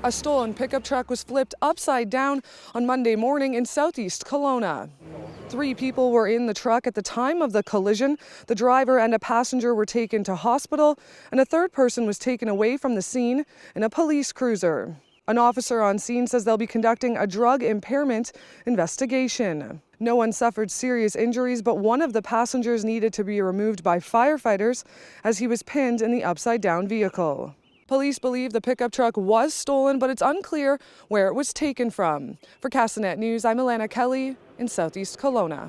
A stolen pickup truck was flipped upside down on Monday morning in Southeast Kelowna. 3 people were in the truck at the time of the collision. The driver and a passenger were taken to hospital, and a third person was taken away from the scene in a police cruiser. An officer on scene says they'll be conducting a drug impairment investigation. No one suffered serious injuries, but one of the passengers needed to be removed by firefighters as he was pinned in the upside-down vehicle. Police believe the pickup truck was stolen, but it's unclear where it was taken from. For Castanet News, I'm Alana Kelly in Southeast Kelowna.